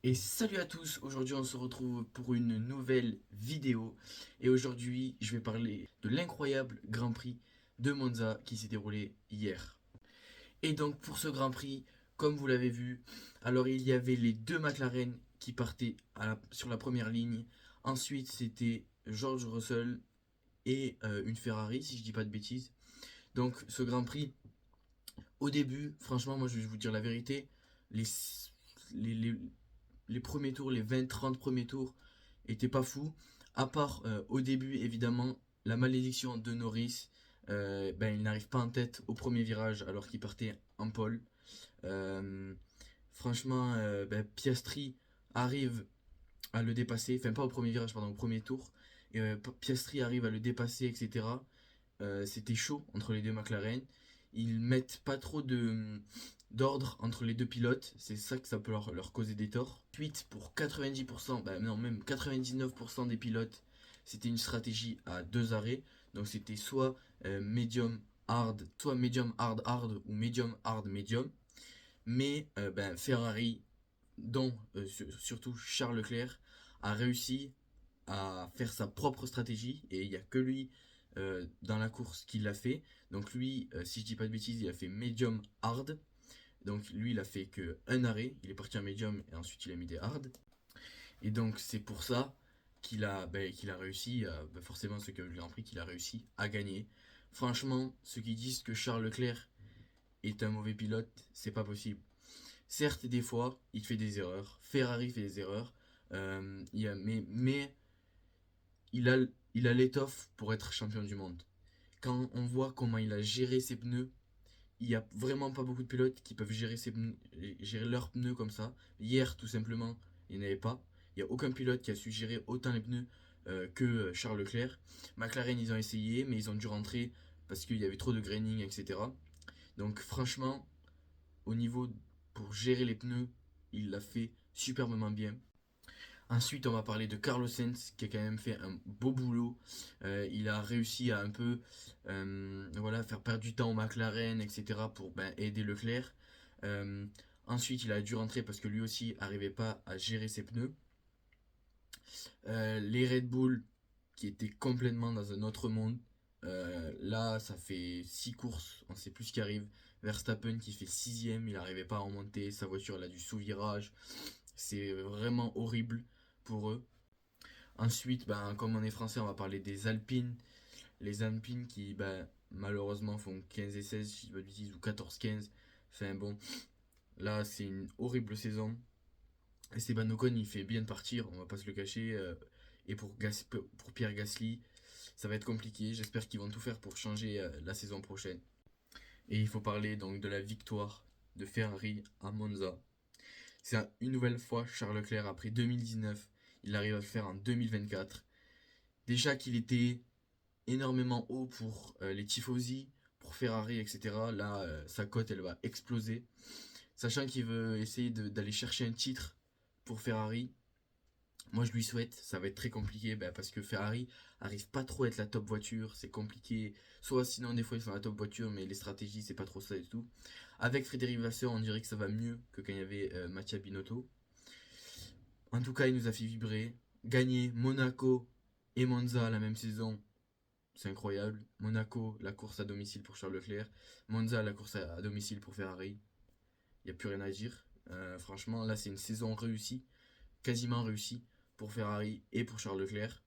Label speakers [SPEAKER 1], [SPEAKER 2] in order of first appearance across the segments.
[SPEAKER 1] Et salut à tous, aujourd'hui on se retrouve pour une nouvelle vidéo et aujourd'hui je vais parler de l'incroyable Grand Prix de Monza qui s'est déroulé hier. Et donc pour ce Grand Prix, comme vous l'avez vu, alors il y avait les deux McLaren qui partaient sur la première ligne, ensuite c'était George Russell et une Ferrari si je dis pas de bêtises. Donc ce Grand Prix, au début, franchement moi je vais vous dire la vérité, les, les, les, les premiers tours, les 20-30 premiers tours, étaient pas fous. À part au début, évidemment, la malédiction de Norris. Il n'arrive pas en tête au premier virage alors qu'il partait en pole. Euh, Franchement, Piastri arrive à le dépasser. Enfin, pas au premier virage, pardon, au premier tour. Et, Piastri arrive à le dépasser, etc. C'était chaud entre les deux McLaren. Ils mettent pas trop d'ordre entre les deux pilotes, c'est ça que ça peut leur causer des torts. Ensuite, pour 90%, non, même 99% des pilotes, c'était une stratégie à deux arrêts. Donc c'était soit medium hard, soit medium hard hard ou medium hard medium. Mais Ferrari, dont surtout Charles Leclerc, a réussi à faire sa propre stratégie et il n'y a que lui dans la course qui l'a fait. Donc lui, si je dis pas de bêtises, il a fait medium hard. Donc lui, il a fait que un arrêt, il est parti en medium et ensuite il a mis des hard. Et donc c'est pour ça qu'il a réussi, forcément ceux qui ont eu le Grand Prix, qu'il a réussi à gagner. Franchement, ceux qui disent que Charles Leclerc est un mauvais pilote, c'est pas possible. Certes, des fois, il fait des erreurs. Ferrari fait des erreurs. Mais il a, il a l'étoffe pour être champion du monde. Quand on voit comment il a géré ses pneus, il n'y a vraiment pas beaucoup de pilotes qui peuvent gérer leurs pneus comme ça. Hier, tout simplement, il n'y en avait pas. Il n'y a aucun pilote qui a su gérer autant les pneus que Charles Leclerc. McLaren, ils ont essayé, mais ils ont dû rentrer parce qu'il y avait trop de graining, etc. Donc franchement, au niveau pour gérer les pneus, il l'a fait superbement bien. Ensuite, on va parler de Carlos Sainz qui a quand même fait un beau boulot. Il a réussi à un peu voilà, faire perdre du temps au McLaren, etc. pour aider Leclerc. Euh, Ensuite, il a dû rentrer parce que lui aussi n'arrivait pas à gérer ses pneus. Les Red Bull qui étaient complètement dans un autre monde. Là, ça fait 6 courses, on ne sait plus ce qui arrive. Verstappen qui fait sixième, il n'arrivait pas à remonter, sa voiture elle a du sous-virage. C'est vraiment horrible pour eux. Ensuite, comme on est français, on va parler des Alpines. Les Alpines qui, malheureusement, font 15 et 16, si je ne dis ou 14-15. Enfin bon, là, c'est une horrible saison. Esteban Ocon, il fait bien de partir, on va pas se le cacher. Et pour Pierre Gasly, ça va être compliqué. J'espère qu'ils vont tout faire pour changer la saison prochaine. Et il faut parler donc de la victoire de Ferrari à Monza. C'est une nouvelle fois Charles Leclerc après 2019. Il arrive à le faire en 2024. Déjà qu'il était énormément haut pour les tifosi, pour Ferrari, etc. Là, sa cote, elle va exploser. Sachant qu'il veut essayer d'aller chercher un titre pour Ferrari. Moi, je lui souhaite, ça va être très compliqué parce que Ferrari arrive pas trop à être la top voiture, c'est compliqué. Soit sinon, des fois, ils sont la top voiture, mais les stratégies, c'est pas trop ça et tout. Avec Frédéric Vasseur, on dirait que ça va mieux que quand il y avait Mattia Binotto. En tout cas, il nous a fait vibrer. Gagner Monaco et Monza la même saison, c'est incroyable. Monaco, la course à domicile pour Charles Leclerc. Monza, la course à domicile pour Ferrari. Il n'y a plus rien à dire. Franchement, là, c'est une saison réussie, quasiment réussie pour Ferrari et pour Charles Leclerc.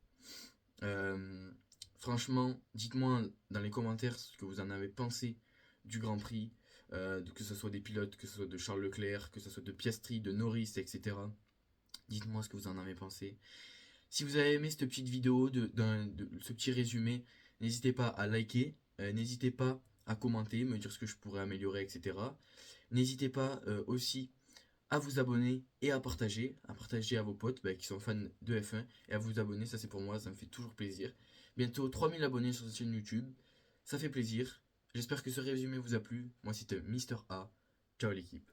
[SPEAKER 1] Euh, Franchement, dites-moi dans les commentaires ce que vous en avez pensé du Grand Prix, que ce soit des pilotes, que ce soit de Charles Leclerc, que ce soit de Piastri, de Norris, etc. Dites-moi ce que vous en avez pensé. Si vous avez aimé cette petite vidéo, ce petit résumé, n'hésitez pas à liker, n'hésitez pas à commenter, me dire ce que je pourrais améliorer, etc. N'hésitez pas aussi à vous abonner et à partager à vos potes qui sont fans de F1 et à vous abonner, ça c'est pour moi, ça me fait toujours plaisir. Bientôt 3000 abonnés sur cette chaîne YouTube, ça fait plaisir. J'espère que ce résumé vous a plu. Moi c'était Mister A. Ciao l'équipe.